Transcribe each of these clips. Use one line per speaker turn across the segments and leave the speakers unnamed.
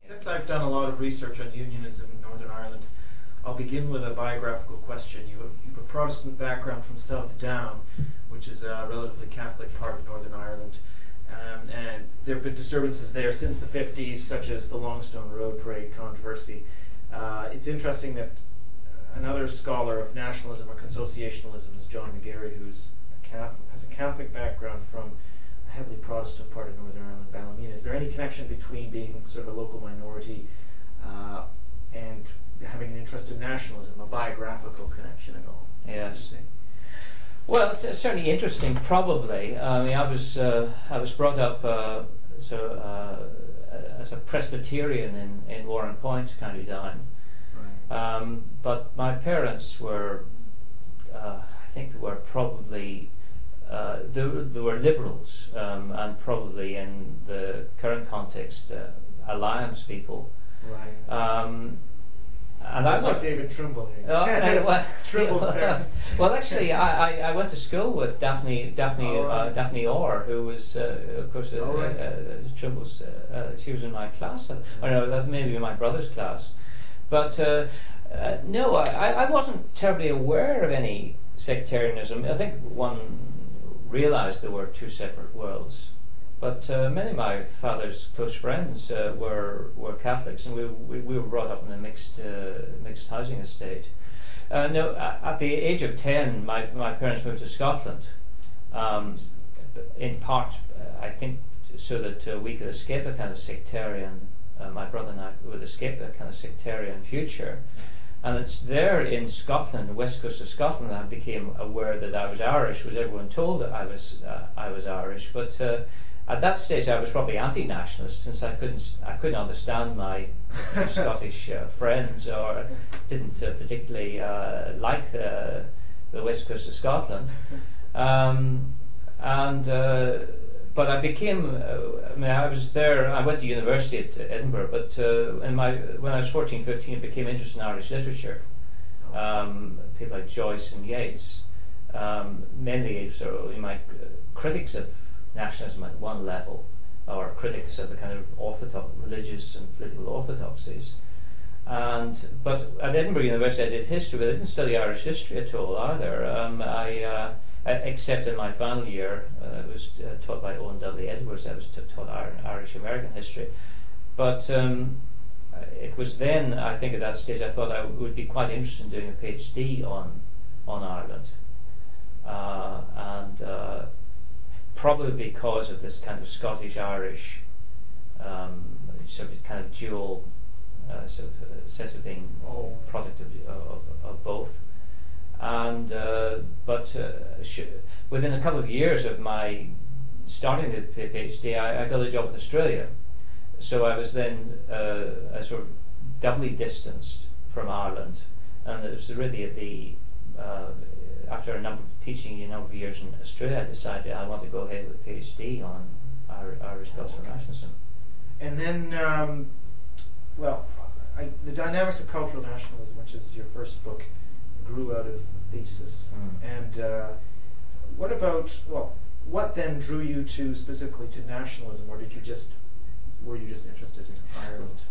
Since I've done a lot of research on unionism in Northern Ireland, I'll begin with a biographical question. You have a Protestant background from South Down, which is a relatively Catholic part of Northern Ireland. And there have been disturbances there since the 50s, such as the Longstone Road Parade controversy. It's interesting that another scholar of nationalism or consociationalism is John McGarry, who's has a Catholic background from a heavily Protestant part of Northern Ireland, Ballymena. Is there any connection between being sort of a local minority and having an interest in nationalism, a biographical connection at all?
Yes. Well, it's certainly interesting. Probably. I mean, I was brought up as a Presbyterian in Warren Point, County Down. Right. But my parents were, I think, they were probably they were liberals, and probably in the current context, alliance people.
Right.
And I was
David Trimble here. Trimble's parents.
Well, actually, I went to school with Daphne Orr, who was, of course, Trimble's. She was in my class. Or no, that maybe my brother's class. But no, I wasn't terribly aware of any sectarianism. I think one realised there were two separate worlds. But many of my father's close friends were Catholics, and we were brought up in a mixed housing estate. No, at the age of 10, my parents moved to Scotland, in part, I think, so that we could escape a kind of sectarian. My brother and I would escape a kind of sectarian future. And it's there in Scotland, the west coast of Scotland, that I became aware that I was Irish. Was everyone told that I was Irish? But at that stage, I was probably anti-nationalist, since I couldn't understand my Scottish friends, or didn't particularly like the west coast of Scotland. But I became. I mean, I was there. I went to university at Edinburgh, but when I was 14, 15, I became interested in Irish literature. People like Joyce and Yeats, mainly my critics of nationalism at one level, or critics of the kind of religious and political orthodoxies. But at Edinburgh University I did history, but I didn't study Irish history at all either. Except in my final year, it was taught by Owen Dudley Edwards. I was taught Irish American history. But it was then, I think at that stage, I thought I would be quite interested in doing a PhD on Ireland. Probably because of this kind of Scottish-Irish sort of kind of dual sort of sense of being product of both. But within a couple of years of my starting the PhD, I got a job in Australia. So I was then sort of doubly distanced from Ireland, and it was really at the after teaching a number of years in Australia, I decided I want to go ahead with a PhD on Irish cultural nationalism.
And then, the Dynamics of Cultural Nationalism, which is your first book, grew out of the Thesis. And what then drew you specifically to nationalism, or were you just interested in Ireland?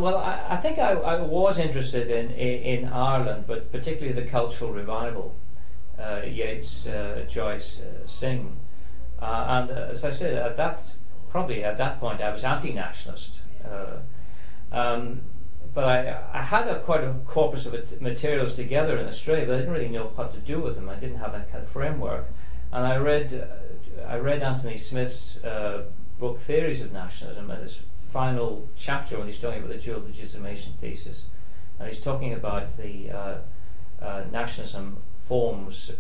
Well, I think I was interested in Ireland, but particularly the cultural revival. Yeats, Joyce, Synge, and as I said, at that point I was anti-nationalist, but I had quite a corpus of materials together in Australia, but I didn't really know what to do with them. I didn't have a kind of framework, and I read Anthony Smith's book Theories of Nationalism, and his final chapter when he's talking about the dual legitimation thesis, and he's talking about the nationalism forms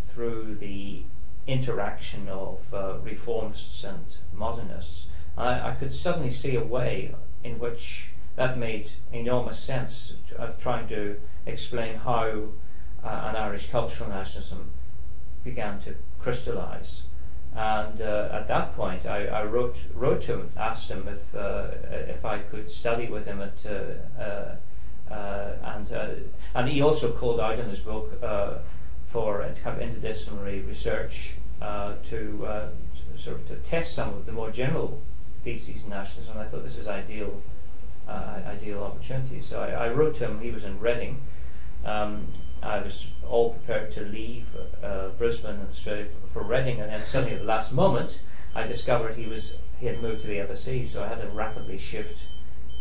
through the interaction of reformists and modernists. And I could suddenly see a way in which that made enormous sense of trying to explain how an Irish cultural nationalism began to crystallise. And at that point, I wrote to him, asked him if I could study with him and he also called out in his book for kind of interdisciplinary research to test some of the more general theses in nationalism. And I thought this is ideal ideal opportunity. So I wrote to him. He was in Reading. I was all prepared to leave Brisbane and Australia for Reading, and then suddenly at the last moment I discovered he had moved to the LSE, so I had to rapidly shift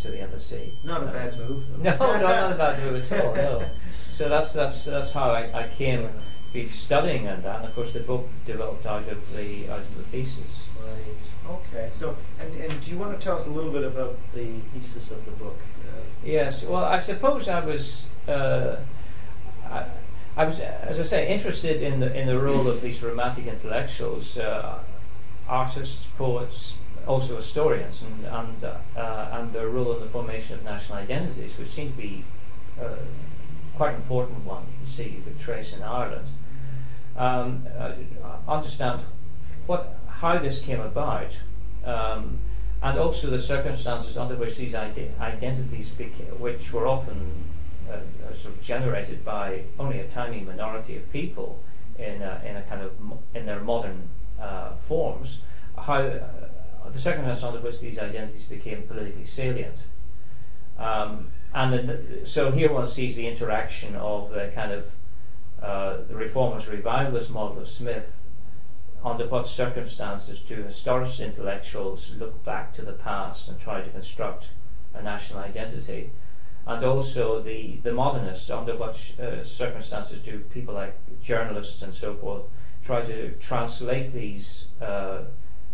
to the LSE.
Not a bad move, though.
No, not a bad move at all. No. So that's how I came to be studying, and of course the book developed out of the thesis.
Right. Okay. So, and do you want to tell us a little bit about the thesis of the book?
Yes. Well, I suppose I was, as I say, interested in the role of these romantic intellectuals, artists, poets, also historians, and their role in the formation of national identities, which seem to be quite an important one. You see, you could trace in Ireland. Understand how this came about, and also the circumstances under which these identities which were often sort of generated by only a tiny minority of people in a kind of in their modern forms, how the circumstances under which these identities became politically salient. So here one sees the interaction of the kind of the reformist revivalist model of Smith. Under what circumstances do historicist intellectuals look back to the past and try to construct a national identity? And also the modernists, under what circumstances do people like journalists and so forth try to translate these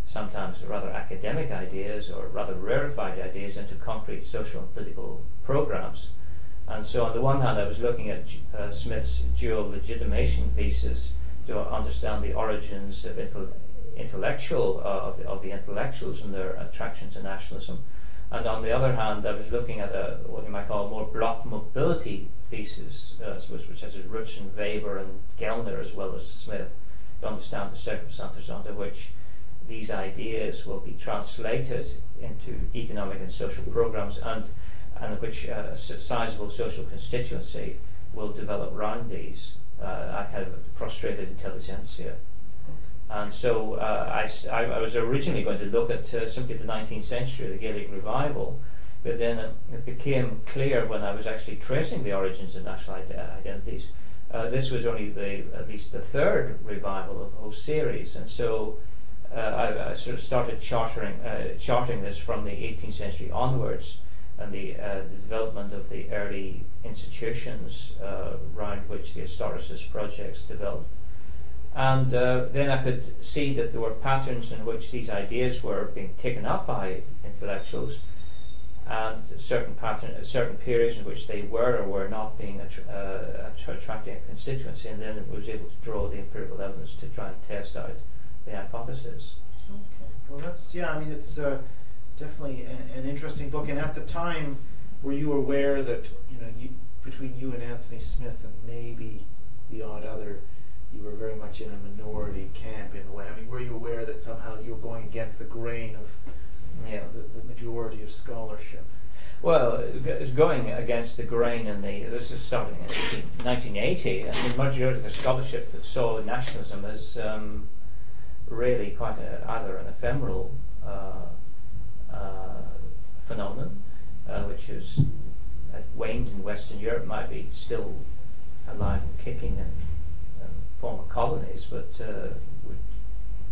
sometimes rather academic ideas or rather rarefied ideas into concrete social and political programs? And so on the one hand I was looking at Smith's dual legitimation thesis to understand the origins of intellectual of the intellectuals and their attraction to nationalism, and on the other hand I was looking at what you might call a more block mobility thesis, which has its roots in Weber and Gellner as well as Smith, to understand the circumstances under which these ideas will be translated into economic and social programs, and which a sizable social constituency will develop around these. A kind of frustrated intelligentsia. And so I was originally going to look at simply the 19th century, the Gaelic revival, but then it became clear when I was actually tracing the origins of national identities, this was only at least the third revival of a whole series, and so I sort of started charting this from the 18th century onwards, and the development of the early institutions around which the historicist projects developed. And then I could see that there were patterns in which these ideas were being taken up by intellectuals, and certain periods in which they were or were not being attracting a constituency, and then I was able to draw the empirical evidence to try and test out the hypothesis.
Okay, well that's, it's definitely an interesting book. And at the time, were you aware that between you and Anthony Smith and maybe the odd other, you were very much in a minority camp in a way? I mean, were you aware that somehow you were going against the grain of the majority of scholarship?
Well, it's going against the grain in this is starting in 1980, and the majority of the scholarship that saw nationalism as really quite either an ephemeral phenomenon, which is waned in Western Europe, might be still alive and kicking in former colonies, but would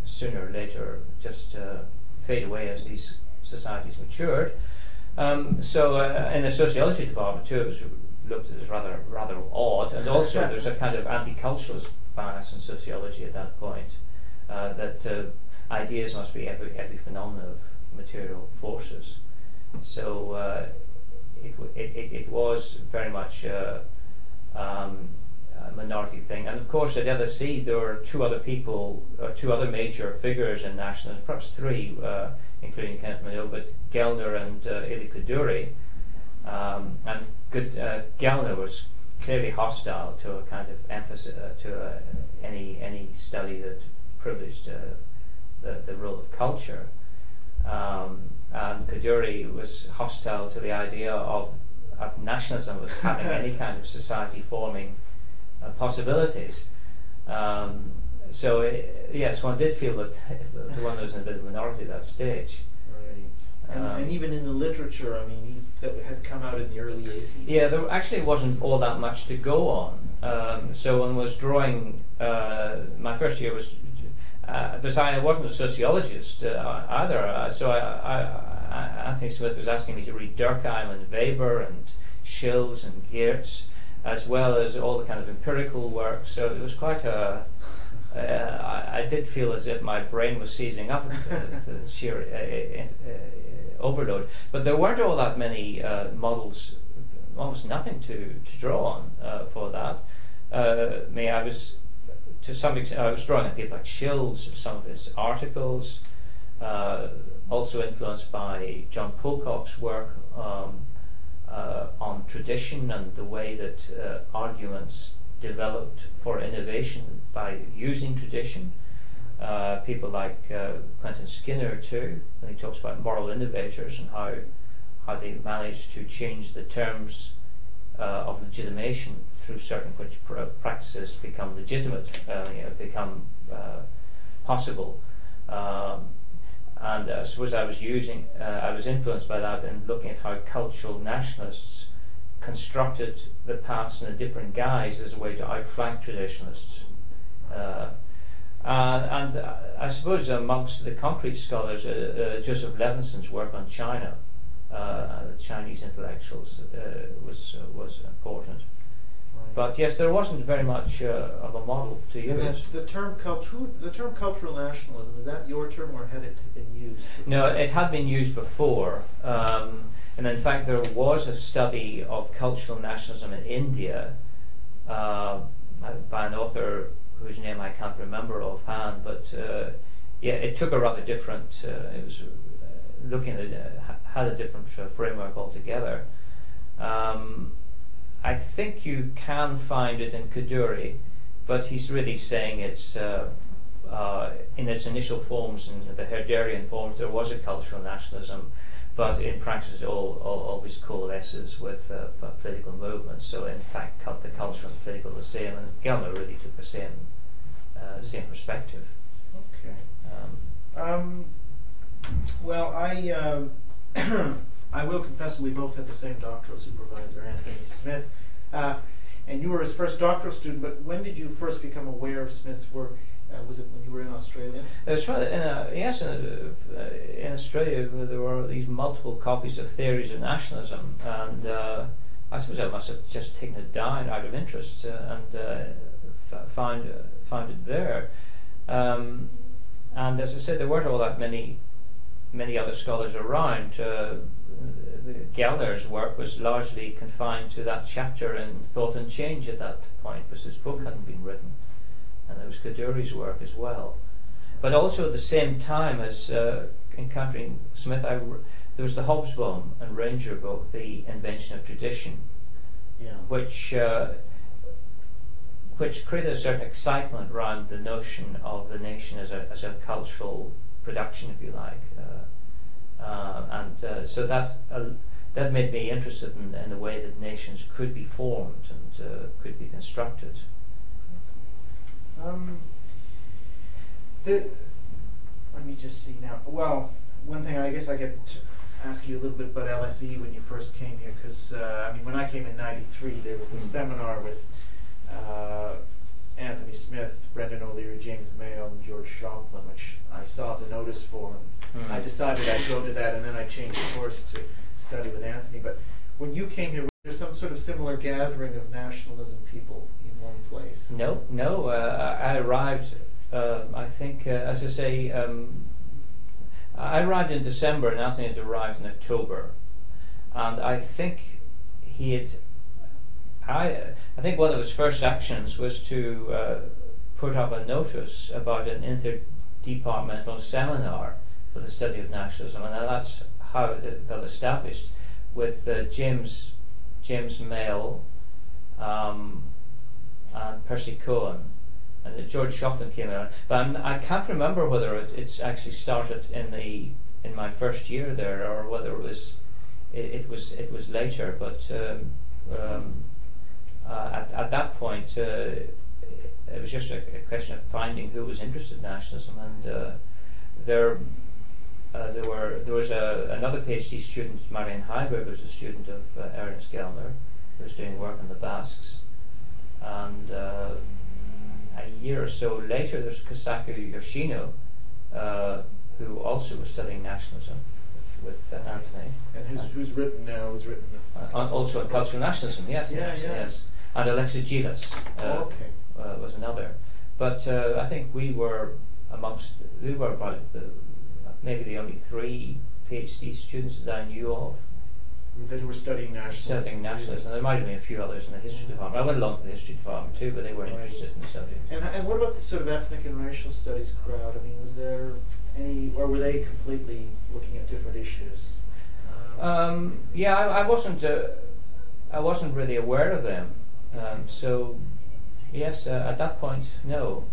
sooner or later just fade away as these societies matured. So in the sociology department too, it was looked at as rather odd, and also there's a kind of anti-culturalist bias in sociology at that point, that ideas must be every phenomenon of material forces. So it was very much a minority thing. And of course at LSE there were two other major figures in nationalism, perhaps three, including Kenneth Minogue, but Gellner and Élie Kaduri. And Gellner was clearly hostile to a kind of emphasis to any study that privileged the role of culture. And Kaduri was hostile to the idea of nationalism as having any kind of society forming possibilities. So yes, one did feel that one was in a bit of a minority at that stage.
And even in the literature, I mean, that had come out in the early 80s.
Yeah, there actually wasn't all that much to go on. So when I was drawing, my first year was, because I wasn't a sociologist either, so Anthony Smith was asking me to read Durkheim and Weber and Schills and Geertz, as well as all the kind of empirical work. So it was quite a... I did feel as if my brain was seizing up with the sheer overload. But there weren't all that many models, almost nothing to draw on for that. I was, to some extent, I was drawing on people like Schills, some of his articles, also influenced by John Pocock's work on tradition and the way that arguments developed for innovation by using tradition. People like Quentin Skinner too, and he talks about moral innovators and how they managed to change the terms of legitimation through certain which practices become legitimate, become possible. And I suppose I was influenced by that in looking at how cultural nationalists constructed the past in a different guise as a way to outflank traditionalists. And I suppose amongst the concrete scholars, Joseph Levenson's work on China, the Chinese intellectuals, was important.
Right.
But yes, there wasn't very much of a model to use.
And the term cultural nationalism, is that your term or had it been used before?
No, it had been used before. And in fact, there was a study of cultural nationalism in India by an author whose name I can't remember offhand, but it took a rather different, it was looking at had a different framework altogether. I think you can find it in Kaduri, but he's really saying it's in its initial forms, in the Herderian forms, there was a cultural nationalism, but in practice it always coalesces with political movements. So in fact, the cultural and political are the same, and Gellner really took the same perspective.
Okay. Well, I will confess that we both had the same doctoral supervisor, Anthony Smith, and you were his first doctoral student. But when did you first become aware of Smith's work? Was it when you were in Australia?
That's right. Yes, in Australia there were these multiple copies of Theories of Nationalism, and I suppose I must have just taken it down out of interest and found it there. And as I said, there weren't all that many other scholars around. Gellner's work was largely confined to that chapter in Thought and Change at that point, because his book hadn't been written. And there was Kaduri's work as well. But also at the same time as encountering Smith, there was the Hobsbawm and Ranger book, The Invention of Tradition, which created a certain excitement around the notion of the nation as a cultural production, if you like. So that made me interested in the way that nations could be formed and could be constructed.
Let me just see now. Well, one thing I guess I get to ask you a little bit about LSE when you first came here, because when I came in '93, there was this seminar with Anthony Smith, Brendan O'Leary, James Mayo, and George Shoflin, which I saw the notice for, and I decided I'd go to that, and then I changed course to study with Anthony. But when you came here, was there some sort of similar gathering of nationalism people in one place?
No. I arrived, I think, as I say, I arrived in December and Anthony had arrived in October. And I think I think one of his first actions was to put up a notice about an interdepartmental seminar for the study of nationalism, and that's how it got established, with James Mayle and Percy Cohen, and George Shoflin came around. But I can't remember whether it's actually started in my first year there, or whether it was later. But at that point, it was just a question of finding who was interested in nationalism, and there there was another PhD student, Marian Heiberg, was a student of Ernest Gellner, who was doing work on the Basques. And a year or so later, there's Kosaku Yoshino, who also was studying nationalism with Anthony.
And who's written now? Who's written
also on cultural nationalism, yes. Yes. And Alexa Gilas was another. But I think we were about maybe the only 3 PhD students that I knew of
that were studying nationalism.
And there might have been a few others in the history department. I went along to the history department too, but they weren't interested in the subject.
And what about the sort of ethnic and racial studies crowd? I mean, was there any, or were they completely looking at different issues?
I wasn't really aware of them. So yes, at that point, no.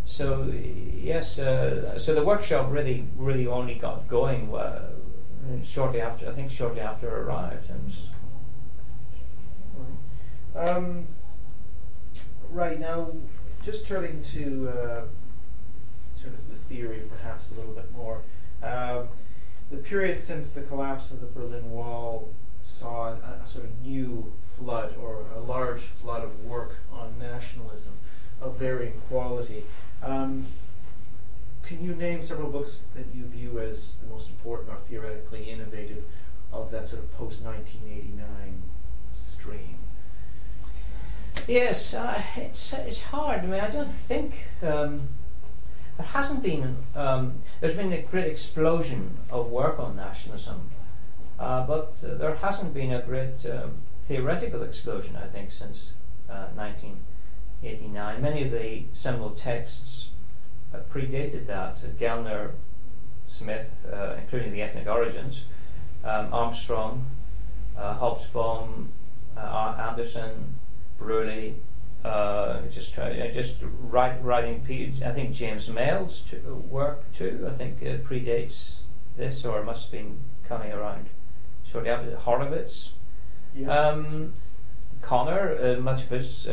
So yes, so the workshop really only got going shortly after I arrived. And
right now, just turning to sort of the theory, perhaps a little bit more. The period since the collapse of the Berlin Wall saw a sort of new flood, or a large flood of work on nationalism of varying quality. Can you name several books that you view as the most important or theoretically innovative of that sort of post-1989 stream?
Yes, it's hard. I mean, I don't think there hasn't been. There's been a great explosion of work on nationalism, but there hasn't been a great theoretical explosion, I think, since 1989. Many of the seminal texts predated that. Gellner, Smith, including the ethnic origins, Armstrong, Hobsbawm, Anderson, Bruley, writing. I think James Mayall's work too. I think predates this, or must have been coming around shortly after. Horowitz, Connor, much of his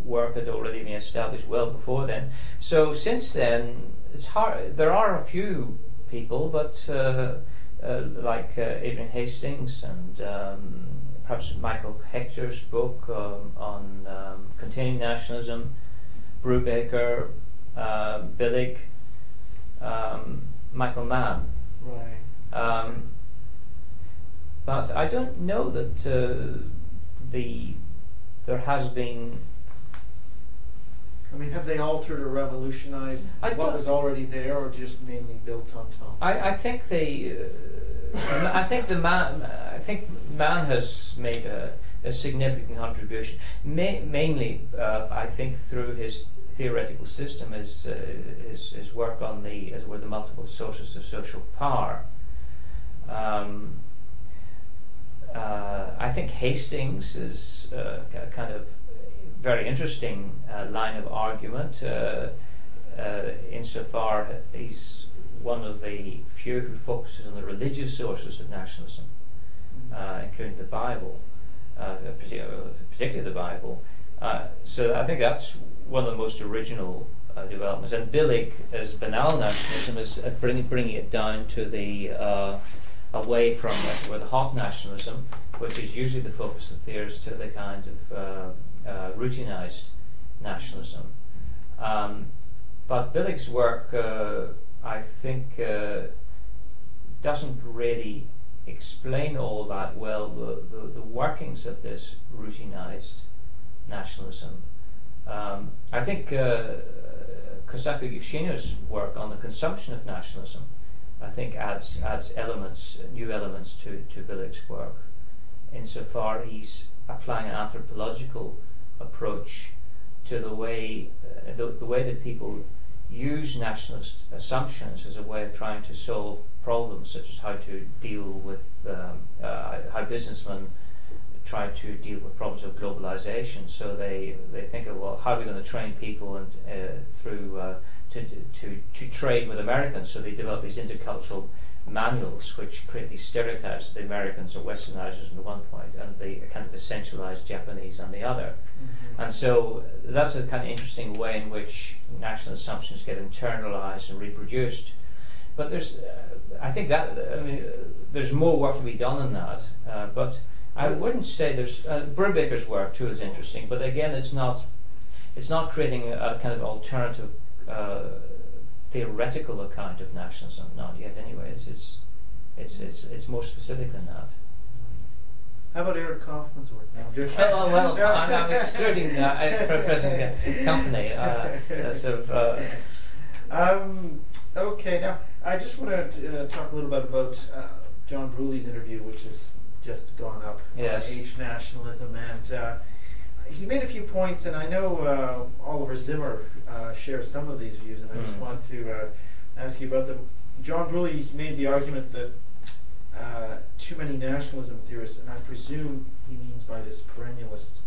work had already been established well before then. So since then, it's hard. There are a few people, but like Adrian Hastings and perhaps Michael Hector's book on containing nationalism, Brubaker, Billig, Michael Mann.
Right.
But I don't know that there has been.
I mean, have they altered or revolutionized what was already there, or just mainly built on top?
I think they. I think Mann has made a significant contribution. Mainly, I think through his theoretical system, his work on the multiple sources of social power. I think Hastings is a kind of very interesting line of argument, insofar he's one of the few who focuses on the religious sources of nationalism, including the Bible, particularly the Bible. So I think that's one of the most original developments. And Billig, as banal nationalism, is bringing it down to the away from the hot nationalism, which is usually the focus of theories, to the kind of routinized nationalism. But Billig's work, I think, doesn't really explain all that well the workings of this routinized nationalism. I think Kosaku Yoshino's work on the consumption of nationalism, I think, adds new elements to Billig's work, insofar he's applying an anthropological approach to the way that people use nationalist assumptions as a way of trying to solve problems, such as how to deal with how businessmen try to deal with problems of globalization. So they think of, well, how are we going to train people and to trade with Americans? So they develop these intercultural manuals which create these stereotypes that the Americans are westernizers on the one point and the kind of essentialized Japanese on the other. Mm-hmm. And so that's a kind of interesting way in which national assumptions get internalized and reproduced. But there's, I think that, I mean, there's more work to be done in that. But I wouldn't say there's, Brubaker's work too is interesting, but again, it's not creating a kind of alternative theoretical account of nationalism, not yet anyway. It's more specific than that.
How about Eric Kaufmann's work now?
Well, I'm excluding for present company.
Okay, now I just want to talk a little bit about John Bruley's interview, which has just gone up.
Yes.
Age nationalism, and he made a few points, and I know Oliver Zimmer shares some of these views, and I just want to ask you about them. John Bruley made the argument that too many nationalism theorists, and I presume he means by this perennialist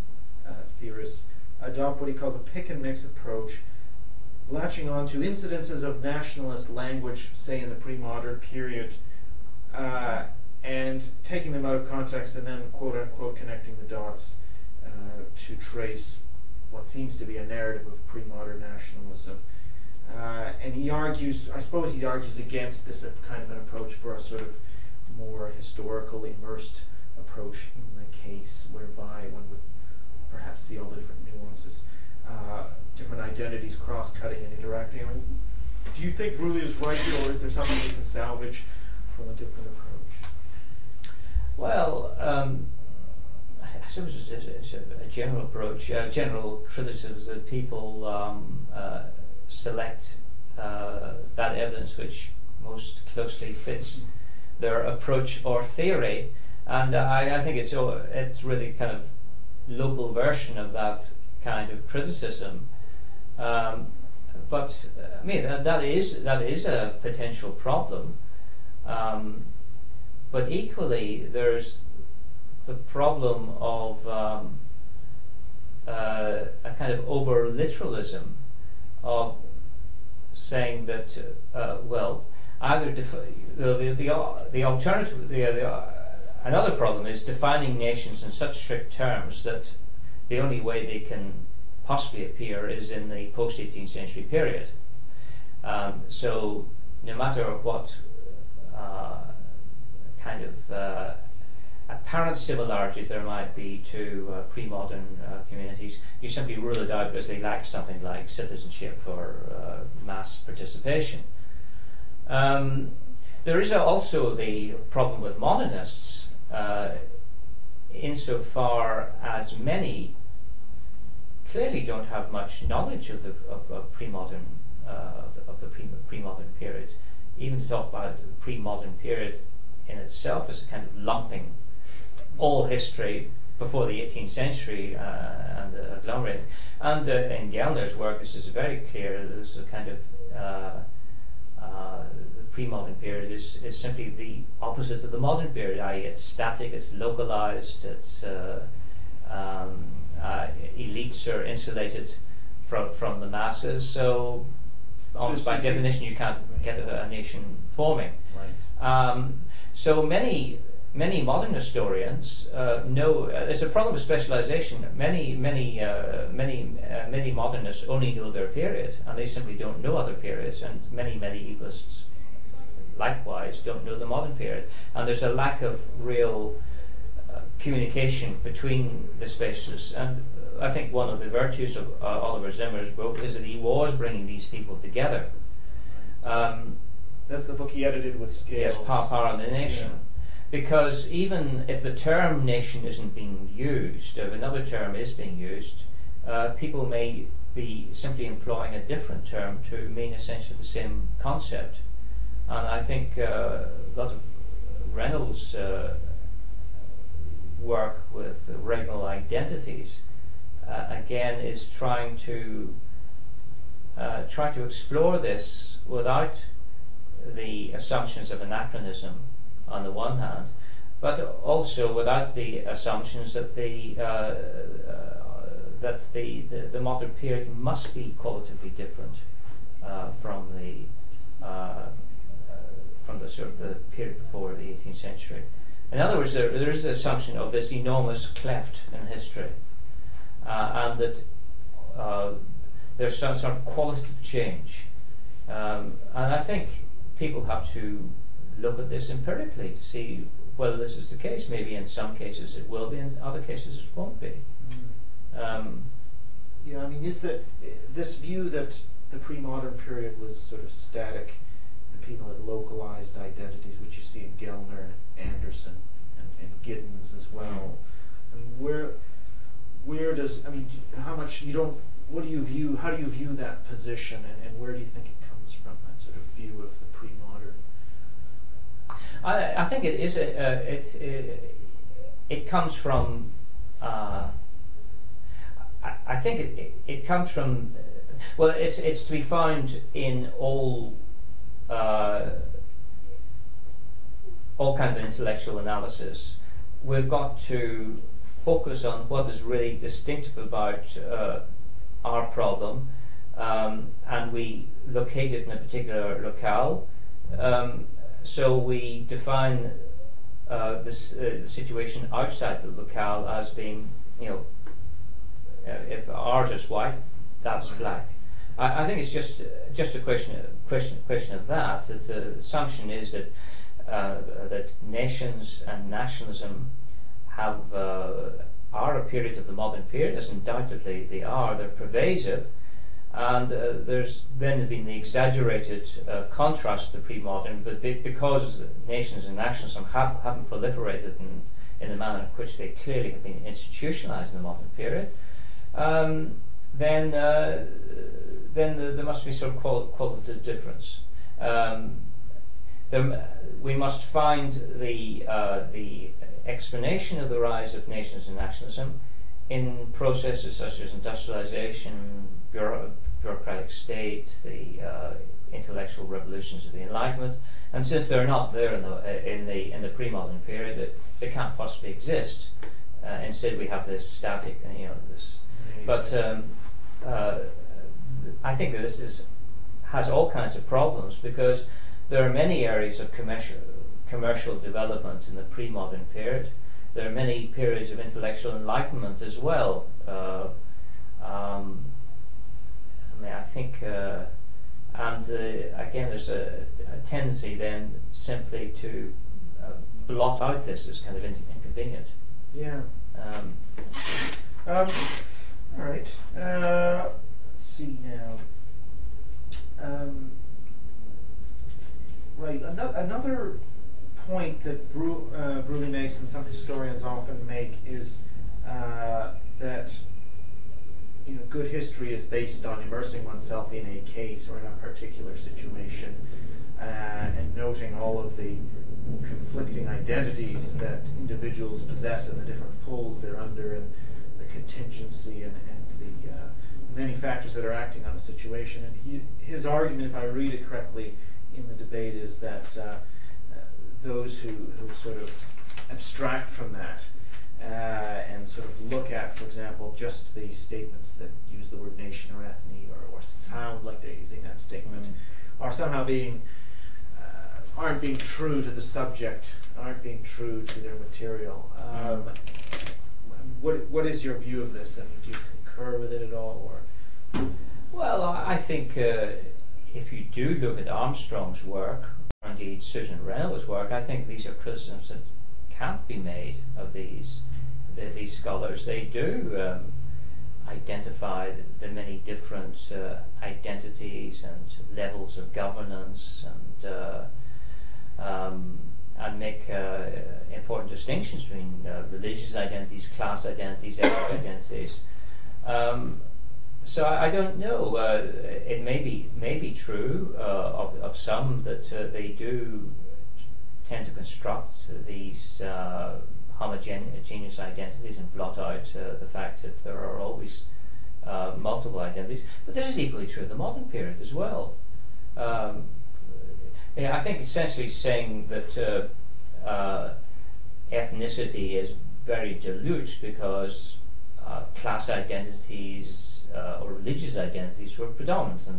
theorists, adopt what he calls a pick-and-mix approach, latching on to incidences of nationalist language, say in the pre-modern period, and taking them out of context and then, quote-unquote, connecting the dots to trace what seems to be a narrative of pre-modern nationalism. And he argues, I suppose he argues against this kind of an approach for a sort of more historical, immersed approach in the case, whereby one would perhaps see all the different nuances, different identities cross-cutting and interacting. I mean, do you think Bruley is right here, or is there something we can salvage from a different approach?
Well, I suppose it's a general approach, general criticism that people select that evidence which most closely fits their approach or theory, and I think it's really kind of local version of that kind of criticism. But I mean that is a potential problem. But equally, there's the problem of a kind of over literalism of saying that well, either the alternative, another problem is defining nations in such strict terms that the only way they can possibly appear is in the post-18th century period. So no matter what kind of apparent similarities there might be to pre-modern communities, you simply rule it out because they lack something like citizenship or mass participation. There is also the problem with modernists, insofar as many clearly don't have much knowledge of the pre-modern pre-modern period. Even to talk about the pre-modern period in itself is a kind of lumping all history before the 18th century and agglomerating. And in Gellner's work, this is very clear. There's a kind of the pre-modern period is simply the opposite of the modern period, i.e. it's static, it's localized, it's elites are insulated from the masses, so almost by definition you can't get a nation forming. Right. So many modern historians know it's a problem of specialization. Many modernists only know their period, and they simply don't know other periods, and many medievalists likewise don't know the modern period. And there's a lack of real communication between the spaces. And I think one of the virtues of Oliver Zimmer's book is that he was bringing these people together.
That's the book he edited with Scales.
Yes, Power and the Nation. Yeah. Because even if the term nation isn't being used, if another term is being used, people may be simply employing a different term to mean essentially the same concept. And I think a lot of Reynolds' work with regional identities again is trying to explore this without the assumptions of anachronism on the one hand, but also without the assumptions that the modern period must be qualitatively different from the sort of the period before the 18th century. In other words, there is the assumption of this enormous cleft in history, and that there's some sort of qualitative change. And I think people have to look at this empirically to see whether this is the case. Maybe in some cases it will be, in other cases it won't be.
Yeah, I mean, is this view that the pre-modern period was sort of static and people had localized identities, which you see in Gellner and Anderson and Giddens as well. I mean, where does, I mean, how much you don't, what do you view, how do you view that position, and where do you think it comes from, that sort of view of the pre-modern?
I think it is it comes from I think it comes from, well, it's to be found in all kind of intellectual analysis. We've got to focus on what is really distinctive about our problem, and we locate it in a particular locale. So we define the situation outside the locale as being, you know, if ours is white, that's black. I think it's just a question of that. The assumption is that that nations and nationalism are a period of the modern period, as undoubtedly they are. They're pervasive, and there's then been the exaggerated contrast to the pre-modern, but because nations and nationalism haven't proliferated in the manner in which they clearly have been institutionalized in the modern period, then there must be some qualitative difference. We must find the explanation of the rise of nations and nationalism in processes such as industrialization, bureaucratic state, the intellectual revolutions of the Enlightenment, and since they're not there in the pre-modern period, they can't possibly exist. Instead, we have this static, this. But I think that this has all kinds of problems, because there are many areas of commercial development in the pre-modern period. There are many periods of intellectual enlightenment as well. I think, again, there's a tendency then simply to blot out this as kind of inconvenient.
Yeah. All right. Let's see now. Right. Another point that Bruley makes, and some historians often make, is that good history is based on immersing oneself in a case or in a particular situation, and noting all of the conflicting identities that individuals possess and the different pulls they're under, and the contingency and the many factors that are acting on a situation. And his argument, if I read it correctly in the debate, is that those who sort of abstract from that and sort of look at, for example, just the statements that use the word nation or ethne or sound like they're using that statement, are somehow aren't being true to the subject, aren't being true to their material. What is your view of this, and do you concur with it at all? Or?
Well, I think if you do look at Armstrong's work, or indeed Susan Reynolds' work, I think these are criticisms that can't be made of these scholars. They do identify the many different identities and levels of governance, and make important distinctions between religious identities, class identities, ethnic identities. So I don't know. It may be true of some that they do tend to construct these homogeneous identities and blot out the fact that there are always multiple identities. But this is equally true of the modern period as well. I think essentially saying that ethnicity is very dilute because class identities or religious identities were predominant, and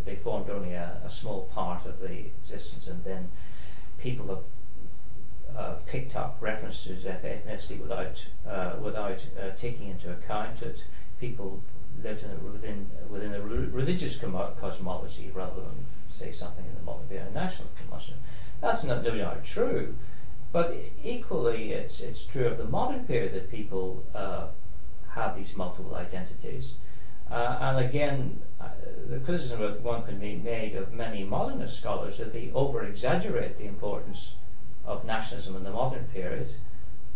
they formed only a small part of the existence, and then people have picked up references to ethnicity without taking into account that people lived within a religious cosmology rather than, say, something in the modern period, a national cosmology. That's not true, but equally it's true of the modern period that people have these multiple identities. And again, the criticism that one can be made of many modernist scholars that they over-exaggerate the importance of nationalism in the modern period,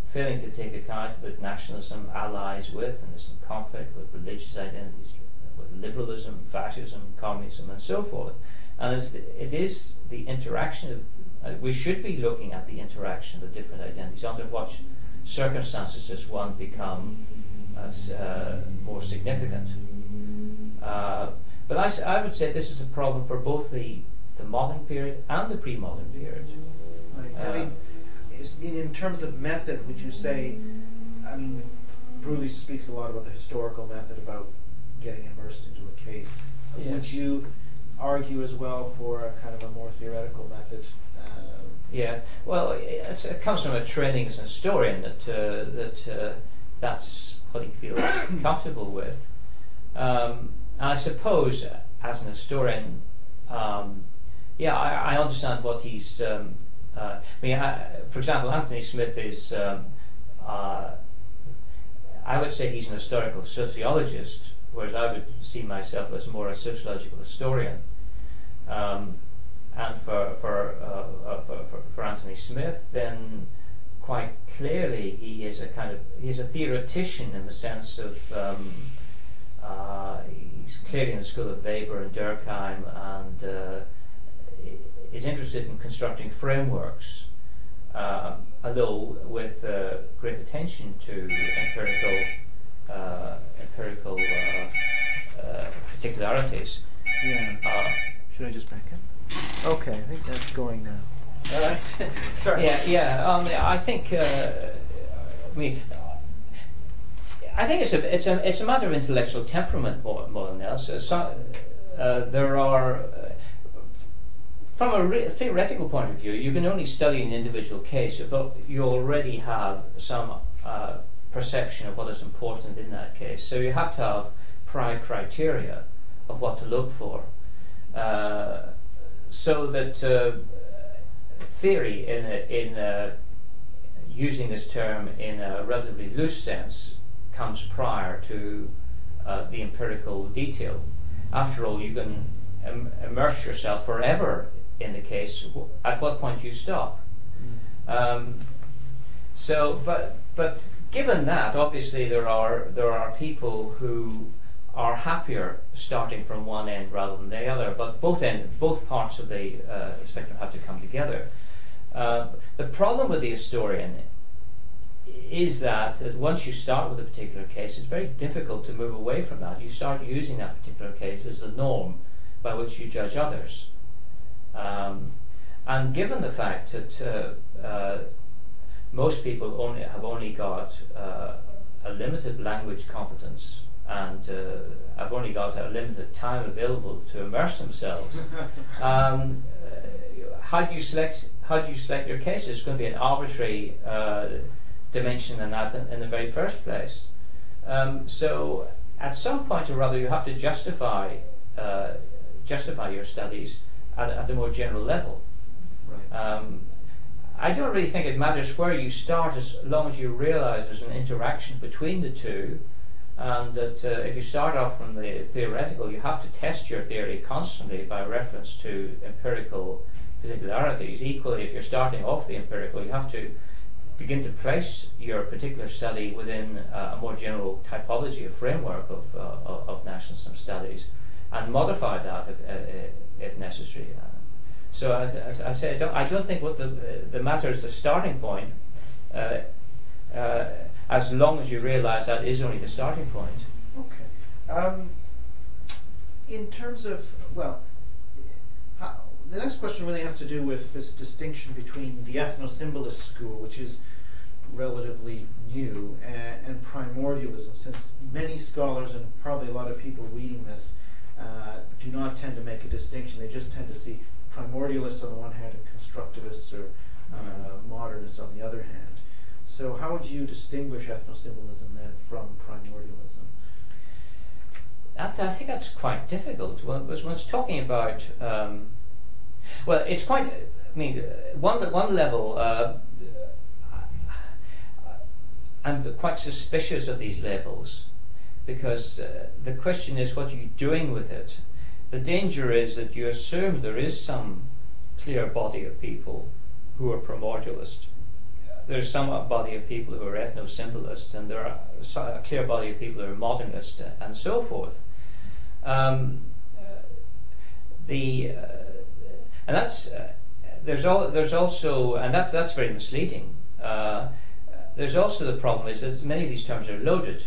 failing to take account that nationalism allies with and is in conflict with religious identities, with liberalism, fascism, communism, and so forth. And it is the interaction of, we should be looking at the interaction of the different identities, under what circumstances does one become more significant. But I would say this is a problem for both the modern period and the pre-modern period.
Right. I mean, in terms of method, would you say, I mean, Bruley speaks a lot about the historical method, about getting immersed into a case. Yes. Would you argue as well for a kind of a more theoretical method?
Yeah, well, it comes from a training as a historian that's what he feels comfortable with. And I suppose, as an historian, I understand what he's. For example, Anthony Smith is. I would say he's an historical sociologist, whereas I would see myself as more a sociological historian. And for Anthony Smith, then quite clearly he is a theoretician in the sense of he's clearly in the school of Weber and Durkheim, and is interested in constructing frameworks, although with great attention to empirical particularities.
Yeah. Should I just back up? Okay, I think that's going now.
All right. Sorry.
I think. I think it's a matter of intellectual temperament more than else. There are, from a theoretical point of view, you can only study an individual case if you already have some perception of what is important in that case. So you have to have prior criteria of what to look for. So that theory, in using this term in a relatively loose sense, comes prior to the empirical detail. After all, you can immerse yourself forever in the case. At what point you stop? But given that, obviously there are people who are happier starting from one end rather than the other, but both parts of the spectrum have to come together. The problem with the historian is that once you start with a particular case, it's very difficult to move away from that. You start using that particular case as the norm by which you judge others. And given the fact that most people have only got a limited language competence, and have only got a limited time available to immerse themselves, how do you select your cases? It's going to be an arbitrary dimension in that in the very first place. So at some point or other, you have to justify your studies at a more general level.
Right.
I don't really think it matters where you start, as long as you realise there's an interaction between the two, and that if you start off from the theoretical, you have to test your theory constantly by reference to empirical particularities. Equally, if you're starting off the empirical, you have to begin to place your particular study within a more general typology, a framework of nationalism studies, and modify that if necessary. So as I say, I don't think what the matter is the starting point, as long as you realise that is only the starting point.
Okay. In terms of, well, the next question really has to do with this distinction between the ethno-symbolist school, which is relatively new, and primordialism, since many scholars and probably a lot of people reading this do not tend to make a distinction. They just tend to see primordialists on the one hand and constructivists or modernists on the other hand. So how would you distinguish ethno-symbolism then from primordialism?
I think that's quite difficult. When it's talking about, well, it's quite. I mean, one level. I'm quite suspicious of these labels, because the question is, what are you doing with it? The danger is that you assume there is some clear body of people who are primordialist. There's some body of people who are ethno-symbolists, and there are a clear body of people who are modernist, and so forth. And that's there's also, and that's very misleading. There's also the problem is that many of these terms are loaded,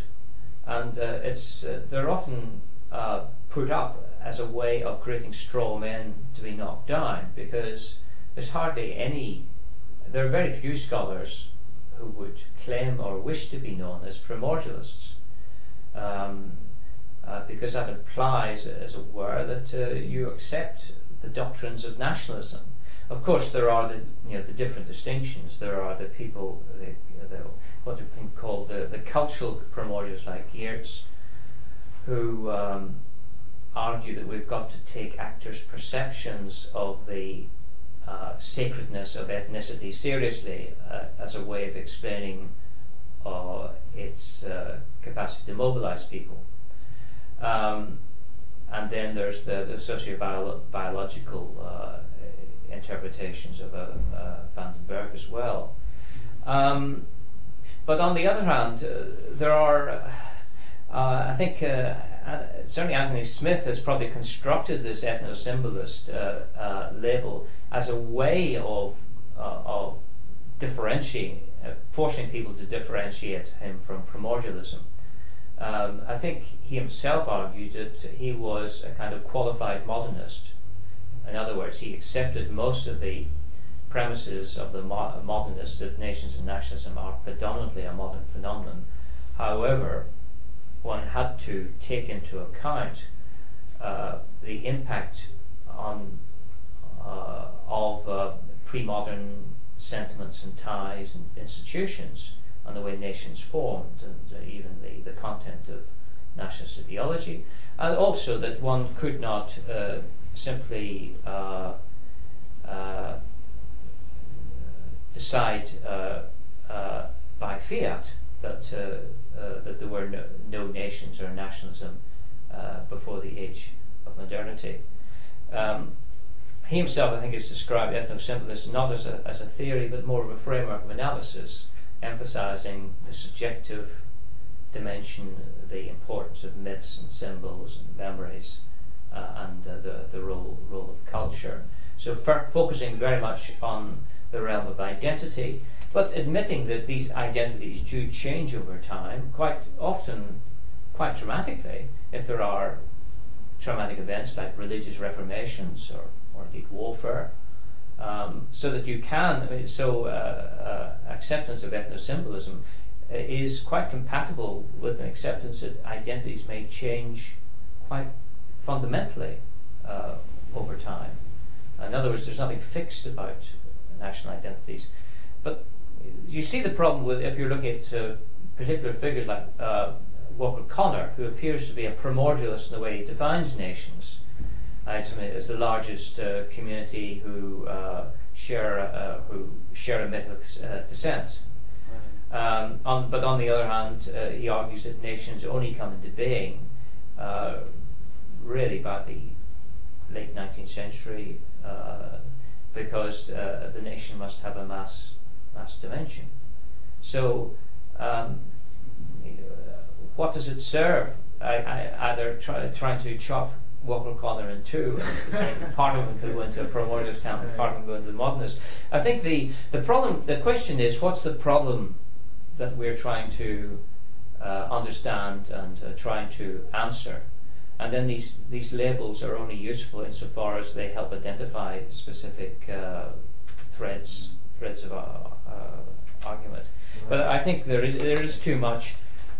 and they're often put up as a way of creating straw men to be knocked down, because there's hardly any. There are very few scholars who would claim or wish to be known as primordialists, because that implies, as it were, that you accept the doctrines of nationalism. Of course, there are the different distinctions. There are the people, what have been called the cultural primordials, like Geertz, who argue that we've got to take actors' perceptions of the sacredness of ethnicity seriously as a way of explaining its capacity to mobilize people. And then there's the socio-biological interpretations of Van den Berg as well. But on the other hand, there are, I think, certainly Anthony Smith has probably constructed this ethno-symbolist label as a way of differentiating, forcing people to differentiate him from primordialism. I think he himself argued that he was a kind of qualified modernist. In other words, he accepted most of the premises of the modernists, that nations and nationalism are predominantly a modern phenomenon. However, one had to take into account the impact of pre-modern sentiments and ties and institutions on the way nations formed, and even the content of nationalist ideology, and also that one could not simply decide by fiat that there were no nations or nationalism before the age of modernity. He himself, I think, has described ethno-symbolism not as a theory, but more of a framework of analysis, emphasizing the subjective dimension, the importance of myths and symbols and memories, and the role of culture. So focusing very much on the realm of identity, but admitting that these identities do change over time, quite often, quite dramatically, if there are traumatic events like religious reformations or indeed warfare. So that you can, acceptance of ethno-symbolism is quite compatible with an acceptance that identities may change quite fundamentally over time. In other words, there's nothing fixed about national identities. But you see the problem with, if you're looking at particular figures like Walker Connor, who appears to be a primordialist in the way he defines nations, as the largest community who share a myth of descent. But on the other hand, he argues that nations only come into being really by the late 19th century, because the nation must have a mass dimension. So what does it serve? Either trying to chop Walker Connor in two, and saying part of them could go into a primordialist camp and part of them go into the modernist. I think the question is, what's the problem that we're trying to understand and trying to answer? And then these labels are only useful insofar as they help identify specific threads of argument. Right. But I think there is too much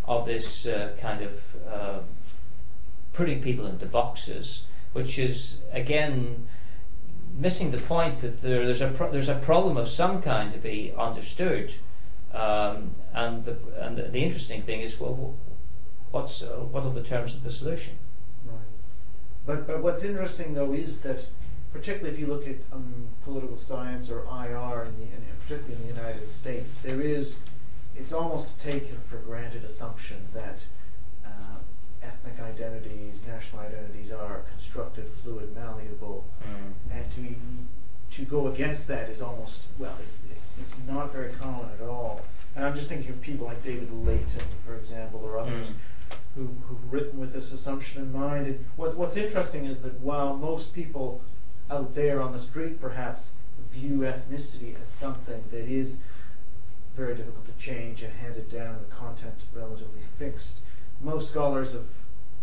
of this kind of putting people into boxes, which is again missing the point that there's a problem of some kind to be understood. And the interesting thing is, well, what are the terms of the solution?
But what's interesting though is that, particularly if you look at political science or IR, particularly in the United States, it's almost a taken for granted assumption that ethnic identities, national identities are constructed, fluid, malleable, and to go against that is almost, well, it's not very common at all. And I'm just thinking of people like David Layton, for example, or others who've written with this assumption in mind. And what's interesting is that while most people out there on the street perhaps view ethnicity as something that is very difficult to change and handed down, the content relatively fixed, most scholars of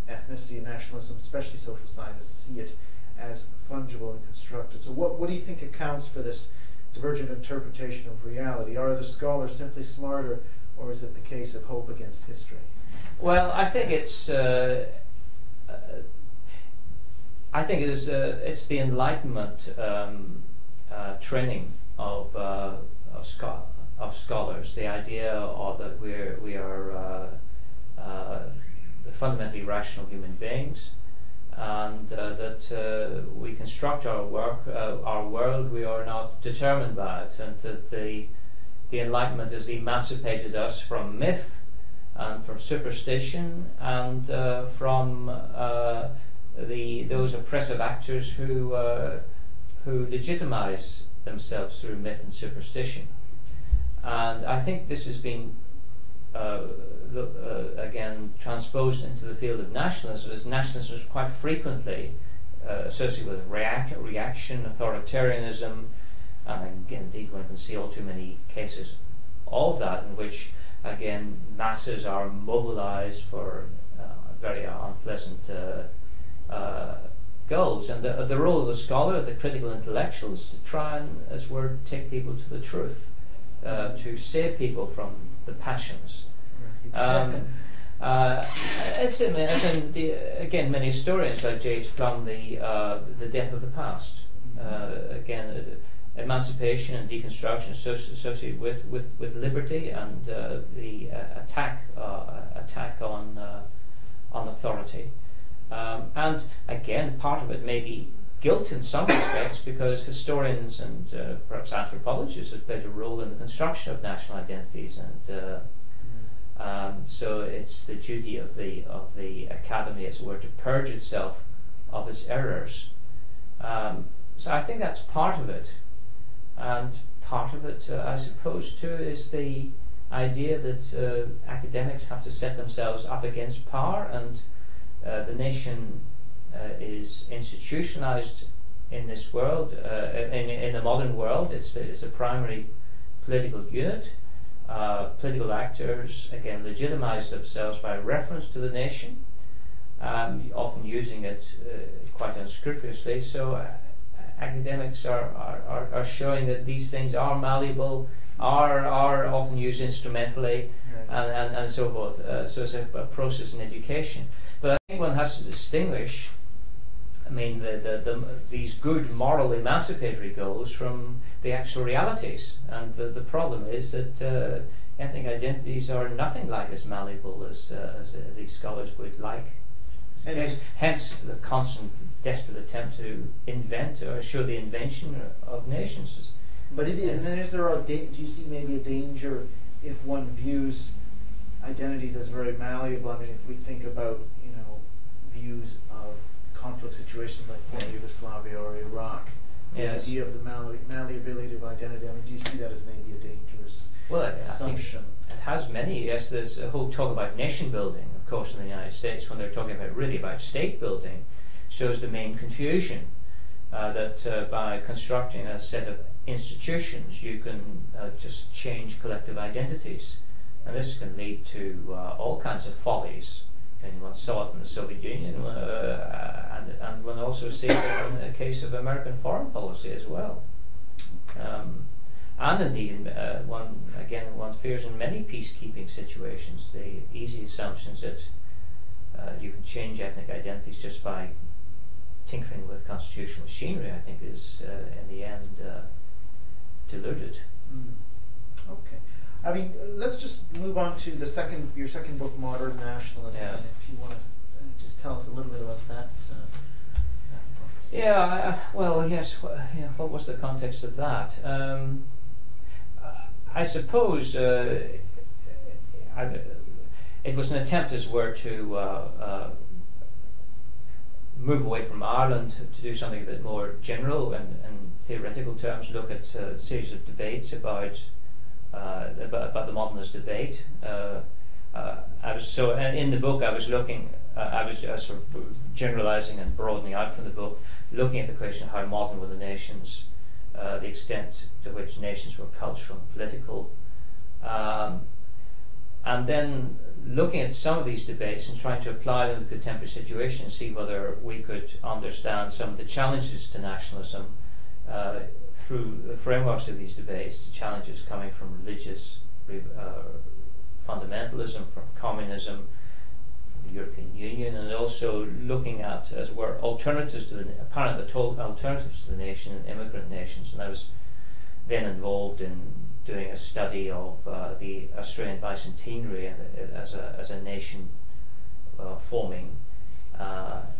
ethnicity and nationalism, especially social scientists, see it as fungible and constructed. So what do you think accounts for this divergent interpretation of reality? Are the scholars simply smarter, or is it the case of hope against history?
Well, I think it's the Enlightenment training of scholars. The idea that we are fundamentally rational human beings, and that we construct our world. We are not determined by it, and that the Enlightenment has emancipated us from myth and from superstition and from those oppressive actors who legitimize themselves through myth and superstition. And I think this has been again transposed into the field of nationalism, as nationalism is quite frequently associated with reaction, authoritarianism, and again, indeed one can see all too many cases of that in which again masses are mobilized for very unpleasant goals. And the role of the scholar, the critical intellectual, is to try and, as it were, take people to the truth, to save people from the passions. Again, many historians like J.H. Plum, the death of the past. Again, emancipation and deconstruction associated with liberty and the attack on authority. And again, part of it may be guilt in some respects, because historians and perhaps anthropologists have played a role in the construction of national identities, and so it's the duty of the academy, as it were, to purge itself of its errors. So I think that's part of it, and part of it, I suppose, too, is the idea that academics have to set themselves up against power, and the nation is institutionalized in this world, in the modern world. It's a primary political unit. Political actors, again, legitimize themselves by reference to the nation, often using it quite unscrupulously. So academics are showing that these things are malleable, are often used instrumentally, and so forth. So it's a process in education. But I think one has to distinguish, I mean, these good moral emancipatory goals from the actual realities. And the problem is that ethnic identities are nothing like as malleable as these scholars would like. Hence the constant desperate attempt to invent or show the invention of nations.
But is there do you see maybe a danger if one views identities as very malleable? I mean, if we think about views of conflict situations like former Yugoslavia or Iraq, the idea of the malleability of identity, I mean, do you see that as maybe a dangerous assumption?
I think it has many. Yes, there's a whole talk about nation building, of course, in the United States, when they're talking about state building, shows the main confusion that by constructing a set of institutions you can just change collective identities, and this can lead to all kinds of follies. And one saw it in the Soviet Union, and one also sees it in the case of American foreign policy as well. And indeed, one fears in many peacekeeping situations the easy assumptions that you can change ethnic identities just by tinkering with constitutional machinery, I think, is in the end deluded.
Okay. I mean, let's just move on to your second book, Modern Nationalism.
Yeah.
And if you want to just tell us a little bit about that.
Yeah, well, yes. Yeah, what was the context of that? I suppose it was an attempt, as it were, to move away from Ireland to do something a bit more general and theoretical terms. Look at a series of debates about the modernist debate. In the book, I was looking. I was sort of generalizing and broadening out from the book, looking at the question of how modern were the nations, the extent to which nations were cultural and political, and then looking at some of these debates and trying to apply them to contemporary situations, see whether we could understand some of the challenges to nationalism through the frameworks of these debates, the challenges coming from religious fundamentalism, from communism, the European Union, and also looking at, as it were, alternatives to the nation and immigrant nations. And I was then involved in doing a study of the Australian bicentenary as a nation forming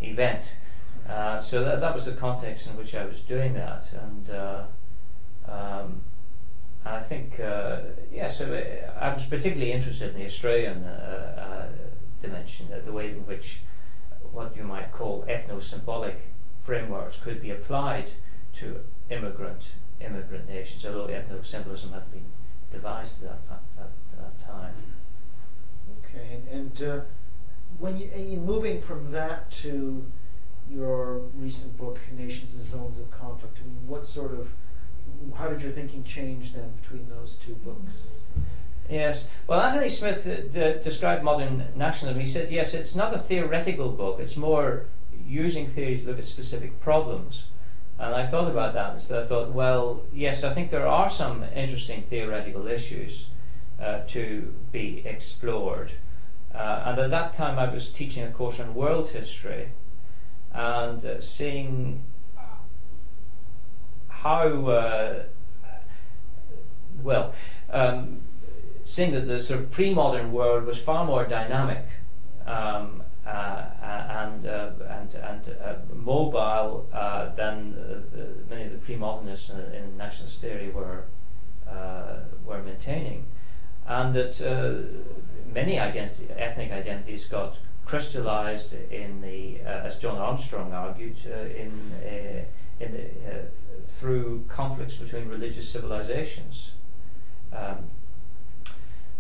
event. So that was the context in which I was doing that, and I think yes, I was particularly interested in the Australian dimension, the way in which what you might call ethno-symbolic frameworks could be applied to immigrant nations, although ethno-symbolism had been devised at that time.
Okay, and when you moving from that to your recent book, Nations and Zones of Conflict, how did your thinking change then between those two books?
Yes, well, Anthony Smith described modern nationalism. He said, yes, it's not a theoretical book, it's more using theory to look at specific problems. And I thought about that, and so I thought, well, yes, I think there are some interesting theoretical issues to be explored. And at that time I was teaching a course on world history, and seeing how, seeing that the sort of pre-modern world was far more dynamic and mobile than many of the pre-modernists in nationalist theory were maintaining, and that many ethnic identities got crystallized in the, as John Armstrong argued, through conflicts between religious civilizations.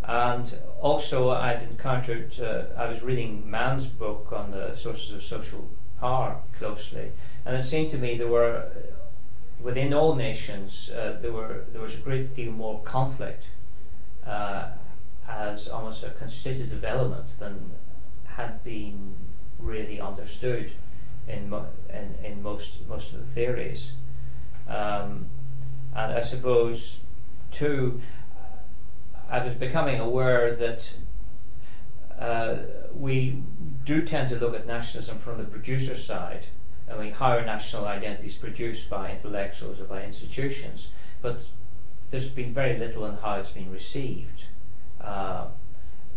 And also I'd encountered, I was reading Mann's book on the sources of social power closely, and it seemed to me there were, within all nations, there was a great deal more conflict as almost a constitutive element than had been really understood in most of the theories. And I suppose too, I was becoming aware that we do tend to look at nationalism from the producer side. I mean, how are national identities produced by intellectuals or by institutions? But there's been very little in how it's been received.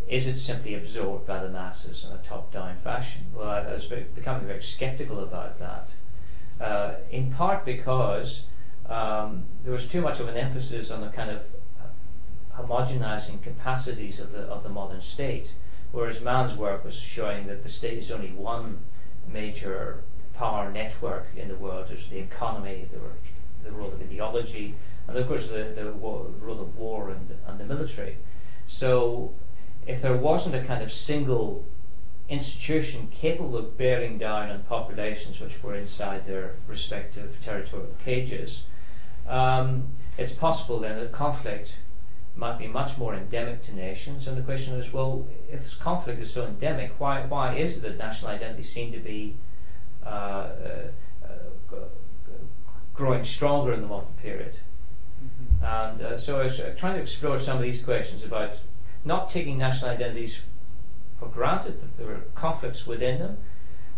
Is it simply absorbed by the masses in a top-down fashion? Well, I was becoming very sceptical about that, in part because there was too much of an emphasis on the kind of homogenizing capacities of the modern state, whereas Mann's work was showing that the state is only one major power network in the world. There's the economy, the role of ideology, and of course the role of war and the military. So if there wasn't a kind of single institution capable of bearing down on populations which were inside their respective territorial cages, it's possible then that conflict might be much more endemic to nations. And the question is, well, if this conflict is so endemic, why is it that national identities seem to be growing stronger in the modern period? Mm-hmm. And so I was trying to explore some of these questions about not taking national identities for granted, that there are conflicts within them,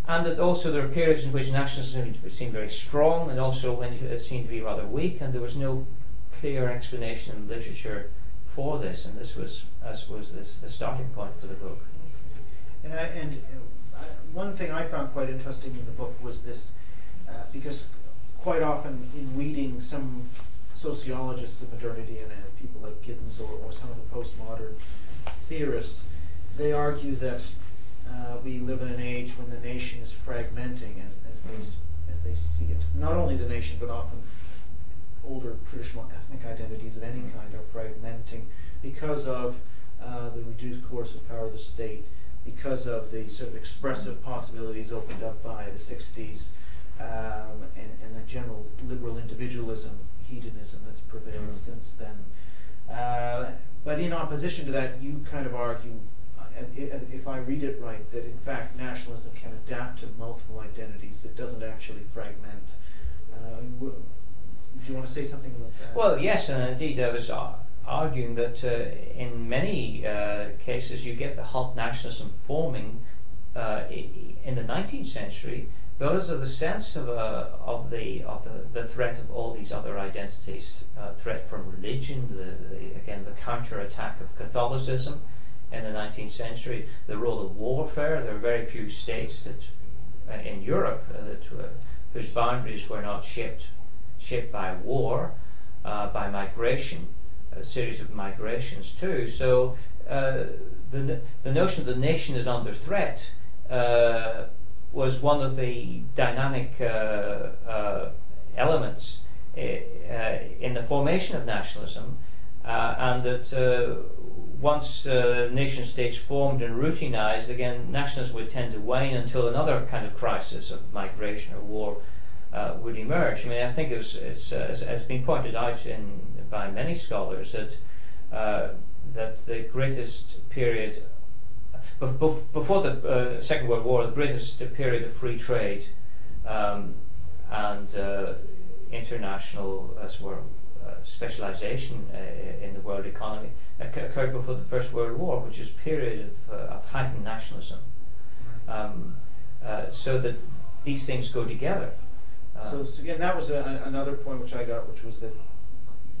and that also there are periods in which nationalism seemed very strong, and also when it seemed to be rather weak, and there was no clear explanation in literature for this, and this was, I suppose, the starting point for the book.
And one thing I found quite interesting in the book was this because quite often in reading some sociologists of modernity and people like Giddens or some of the postmodern theorists, they argue that we live in an age when the nation is fragmenting as they see it. Not only the nation, but often older traditional ethnic identities of any kind are fragmenting because of the reduced coercive power of the state, because of the sort of expressive possibilities opened up by the 60s, and the general liberal individualism, hedonism that's prevailed since then. But in opposition to that, you kind of argue, if I read it right, that in fact nationalism can adapt to multiple identities. It doesn't actually fragment. Do you want to say something about that?
Well, yes, and indeed I was arguing that in many cases you get the hot nationalism forming in the 19th century because of the sense of the threat of all these other identities, threat from religion, again the counterattack of Catholicism in the 19th century, the role of warfare. There are very few states that in Europe whose boundaries were not shaped by war, by migration, a series of migrations too. So the notion that the nation is under threat was one of the dynamic elements in the formation of nationalism, and that once nation states formed and routinized, again nationalism would tend to wane until another kind of crisis of migration or war would emerge. I mean, I think it's been pointed out by many scholars that the greatest period before the Second World War, the greatest period of free trade and international specialization in the world economy occurred before the First World War, which is a period of heightened nationalism. So that these things go together.
So again, that was another point which I got, which was that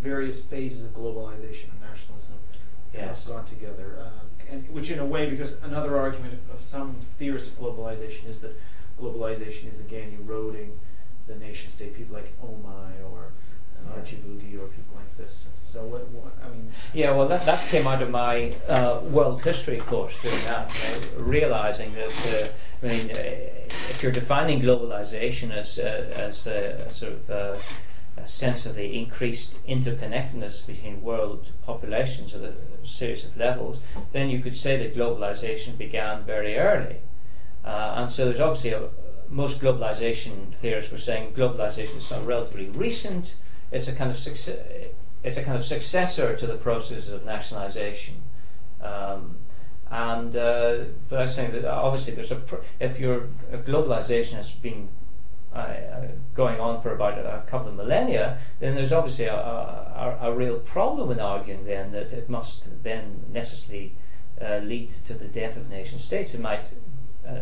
various phases of globalization and nationalism have gone together. And which in a way, because another argument of some theorists of globalization is that globalization is again eroding the nation state, people like Omai or Archibugi or people like this. So what I mean...
Yeah, well that came out of my world history course doing that, realizing that if you're defining globalization as a sort of a sense of the increased interconnectedness between world populations at a series of levels, then you could say that globalization began very early. And so there's obviously most globalization theorists were saying globalization is relatively recent. It's a kind of successor to the process of nationalization. But I was saying that obviously there's if globalization has been going on for about a couple of millennia, then there's obviously a real problem in arguing then that it must then necessarily lead to the death of nation states. It might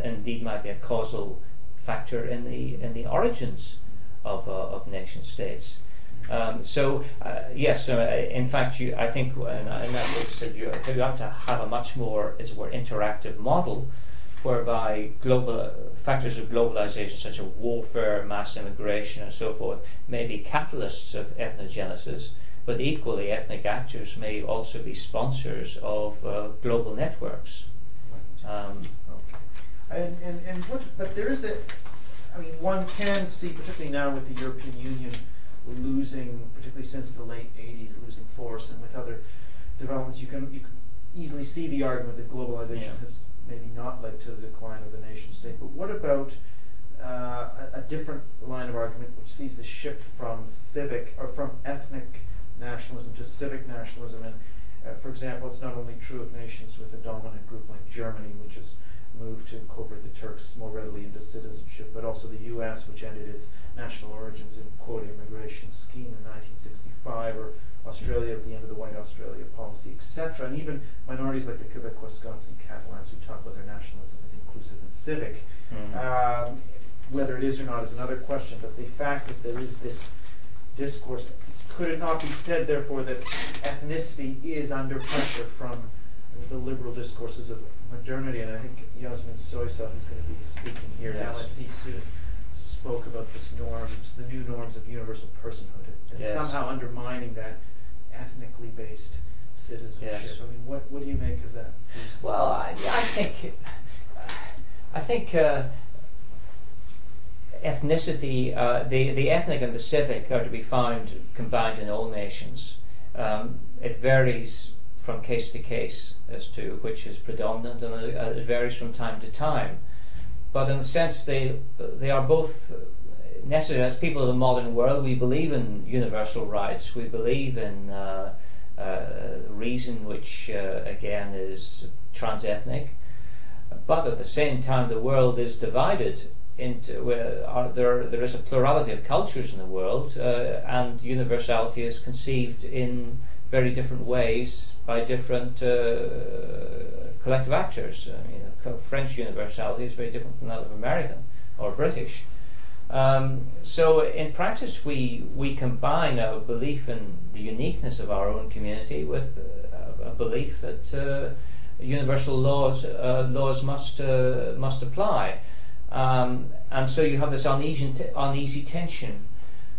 indeed might be a causal factor in the origins of nation states. Yes, in fact, I think in that book said you have to have a much more, as it were, interactive model, whereby factors of globalization such as warfare, mass immigration, and so forth may be catalysts of ethnogenesis, but equally ethnic actors may also be sponsors of global networks.
But there is one can see, particularly now with the European Union losing, particularly since the late 80s, losing force, and with other developments, you can easily see the argument that globalization has maybe not led to the decline of the nation state. But what about a different line of argument which sees the shift from from ethnic nationalism to civic nationalism? And for example, it's not only true of nations with a dominant group like Germany, which has moved to incorporate the Turks more readily into citizenship, but also the U.S., which ended its national origins in quota immigration scheme in 1965, or Australia with the end of the White Australia policy, etc. And even minorities like the Quebec, Wisconsin Catalans who talk about their nationalism as inclusive and civic. Whether it is or not is another question, but the fact that there is this discourse, could it not be said, therefore, that ethnicity is under pressure from the liberal discourses of modernity? And I think Yasmin Soysa, who's going to be speaking here at LSE soon, spoke about this norms, the new norms of universal personhood, and
Yes.
somehow undermining that ethnically based citizenship.
Yes.
I mean, what do you make of that thesis?
Well, I think ethnicity, the ethnic and the civic are to be found combined in all nations. It varies from case to case as to which is predominant, and it varies from time to time. But in a sense, they are both necessary. As people of the modern world, we believe in universal rights. We believe in reason, which again is trans-ethnic. But at the same time, the world is divided into there is a plurality of cultures in the world, and universality is conceived in very different ways by different collective actors. I mean, French universality is very different from that of American or British. So in practice, we combine our belief in the uniqueness of our own community with a belief that universal laws must apply, and so you have this uneasy tension.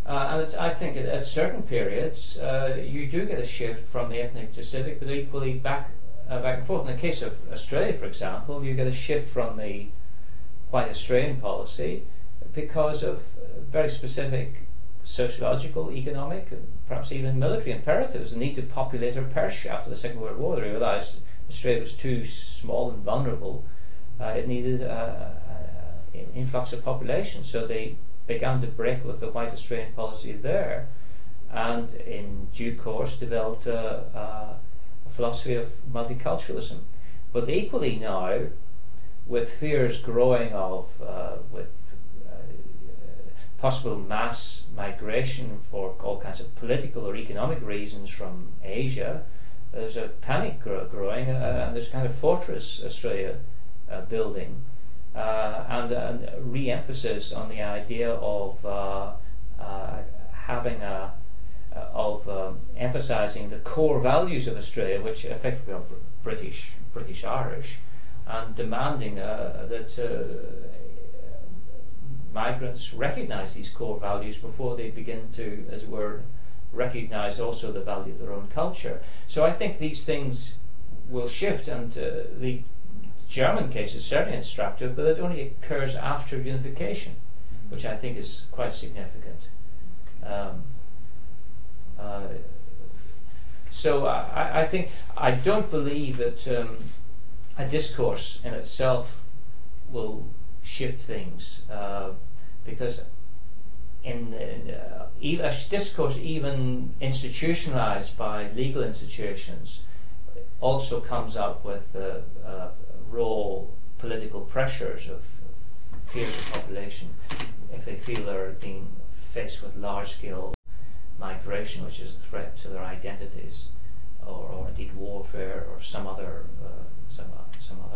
And I think at certain periods you do get a shift from the ethnic to civic, but equally back and forth. In the case of Australia, for example, you get a shift from the white Australian policy because of very specific sociological, economic, and perhaps even military imperatives. The need to populate our Perth after the Second World War. They realised Australia was too small and vulnerable. It needed an influx of population, so they began to break with the white Australian policy there, and in due course developed a philosophy of multiculturalism. But equally now, with fears growing of possible mass migration for all kinds of political or economic reasons from Asia, there's a panic growing, and there's a kind of fortress Australia building, and re-emphasis on the idea of emphasising the core values of Australia, which effectively are British Irish, and demanding that migrants recognise these core values before they begin to, as it were, recognise also the value of their own culture. So I think these things will shift, and the German case is certainly instructive, but it only occurs after unification, which I think is quite significant. So I think I don't believe that a discourse in itself will shift things, because in a discourse even institutionalized by legal institutions also comes up with raw political pressures of fear of the population if they feel they're being faced with large-scale migration, which is a threat to their identities, or indeed warfare, or some other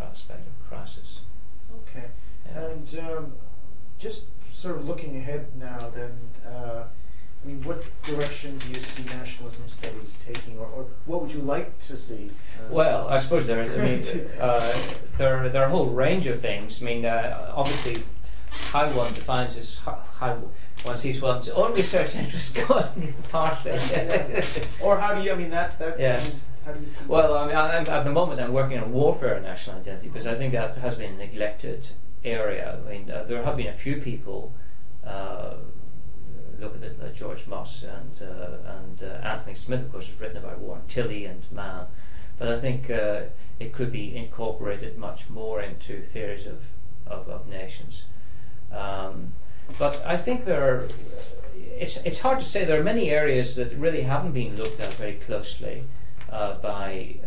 aspect of crisis.
Okay,
Yeah.
and just sort of looking ahead now, then, I mean, what direction do you see nationalism studies taking, or what would you like to see?
Well, I suppose there are a whole range of things. I mean, obviously, how one defines this, how one sees one's own research interest going, partly.
Or how do you? I mean, that.
Yes.
How do you see?
Well, I mean, at the moment, I'm working on warfare and national identity, because I think that has been a neglected area. I mean, there have been a few people. Look at it, like George Moss and Anthony Smith, of course, has written about war, and Tilley and Mann. But I think it could be incorporated much more into theories of nations. But I think it's hard to say. There are many areas that really haven't been looked at very closely by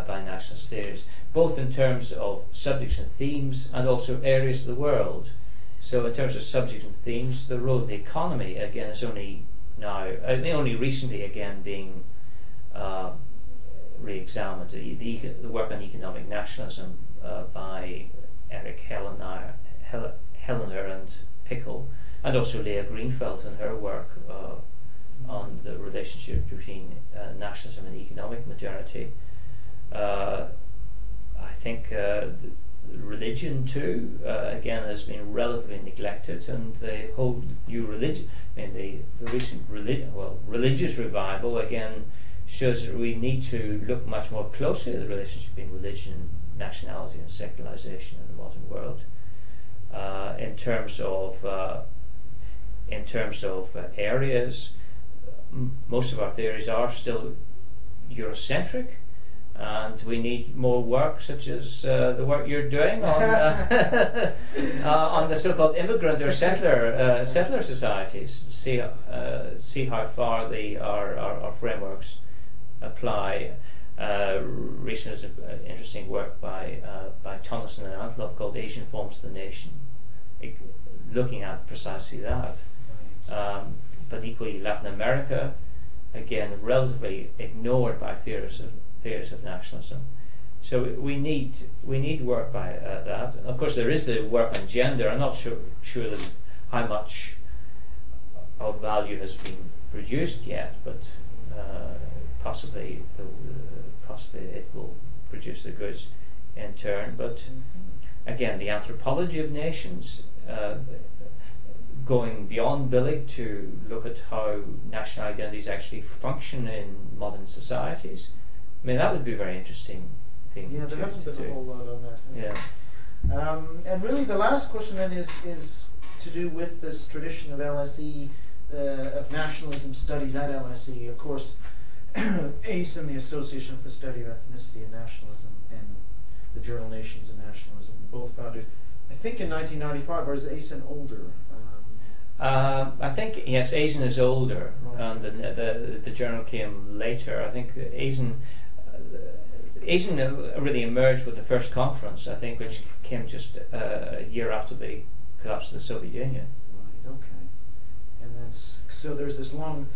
nationalist theories, both in terms of subjects and themes, and also areas of the world. So in terms of subjects and themes, the role of the economy, again, is only recently again being re-examined. The work on economic nationalism by Eric Hellener and Pickle, and also Leah Greenfeld in her work on the relationship between nationalism and economic modernity. I think religion too, again, has been relatively neglected, and the whole new religion, I mean, the recent religious revival again shows that we need to look much more closely at the relationship between religion, nationality, and secularization in the modern world. In terms of areas, most of our theories are still Eurocentric, and we need more work, such as the work you're doing on on the so-called immigrant or settler societies, to see how far our frameworks apply. Recent interesting work by Hutchinson and Antlov called Asian Forms of the Nation, looking at precisely that. But equally, Latin America, again, relatively ignored by theories of nationalism. So we need work by that. Of course, there is the work on gender. I'm not sure that how much of value has been produced yet, but possibly it will produce the goods in turn. But again, the anthropology of nations, going beyond Billig to look at how national identities actually function in modern societies. I mean, that would be a very interesting thing.
Yeah, there hasn't been a whole lot on that, has there? And really, the last question then is to do with this tradition of LSE, of nationalism studies at LSE. Of course, ASEN, the Association for the Study of Ethnicity and Nationalism, and the journal Nations and Nationalism, both founded, I think, in 1995. Or is ASEN older?
I think, yes, ASEN is older, right. And the journal came later. I think ASEN really emerged with the first conference, I think, which came just a year after the collapse of the Soviet Union.
Right, okay. And then, so there's this long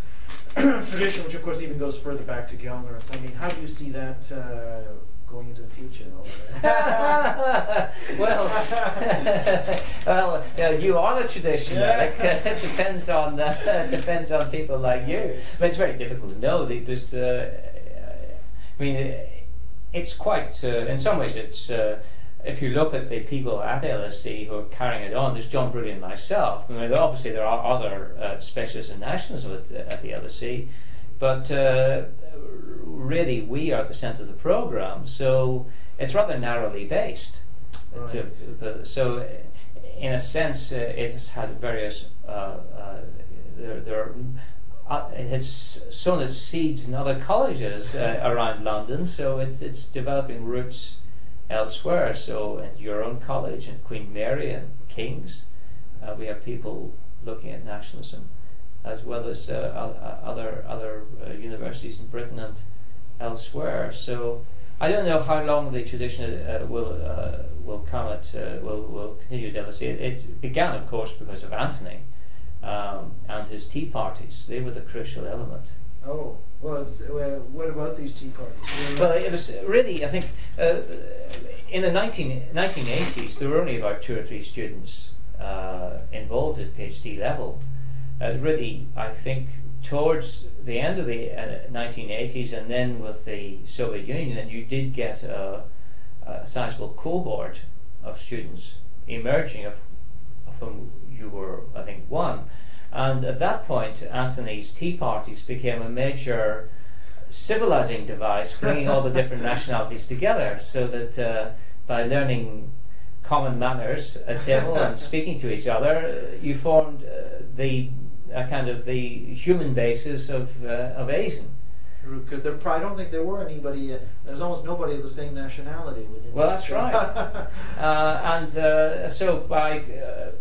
tradition, which of course even goes further back to Gellner. So, I mean, how do you see that going into the future?
Well, you are a tradition. It depends on people like you. But it's very difficult to know. Because I mean, it's quite. In some ways, it's. If you look at the people at LSE who are carrying it on, there's John Brugge and myself. I mean, obviously there are other specialists in nationalism at the LSE, but really we are the centre of the programme, so it's rather narrowly based.
Right.
So in a sense, it has had various. It has sown its seeds in other colleges around London, so it's developing roots elsewhere. So at your own college, and Queen Mary and King's, we have people looking at nationalism, as well as other universities in Britain and elsewhere. So I don't know how long the tradition will continue to LSE. It began, of course, because of Anthony and his tea parties. They were the crucial element.
Oh, well, what about these tea parties?
Well, it was really, I think, in the 1980s, there were only about 2 or 3 students involved at PhD level. Really, I think, towards the end of the 1980s, and then with the Soviet Union, you did get a sizable cohort of students emerging, of whom you were, I think, one. And at that point, Anthony's tea parties became a major civilizing device, bringing all the different nationalities together, so that by learning common manners at table and speaking to each other, you formed the kind of the human basis of ASEN.
Because I don't think there were anybody. There's almost nobody of the same nationality within.
Well, that's right. So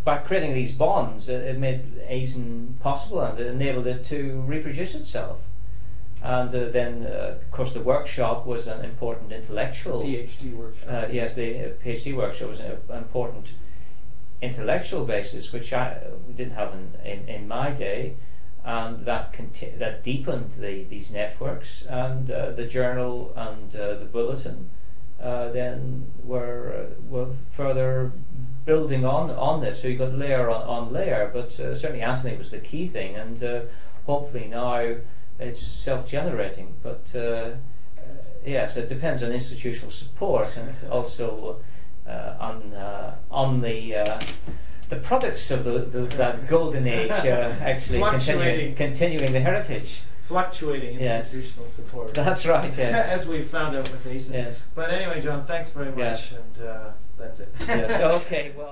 by creating these bonds, it made ASEN possible, and it enabled it to reproduce itself. And then, of course, the workshop was an important intellectual.
PhD workshop.
Yes, the PhD workshop was an important intellectual basis, which we didn't have in my day. And that deepened these networks, and the journal and the bulletin then were further building on this. So you got layer on layer, but certainly Anthony was the key thing, and hopefully now it's self-generating. But yes, it depends on institutional support and also on the products of that golden age actually continuing the heritage.
Fluctuating institutional support.
That's right, yes.
As we found out with ASEN.
Yes.
But anyway, John, thanks very much,
Yes.
and that's it.
Yes, okay, well.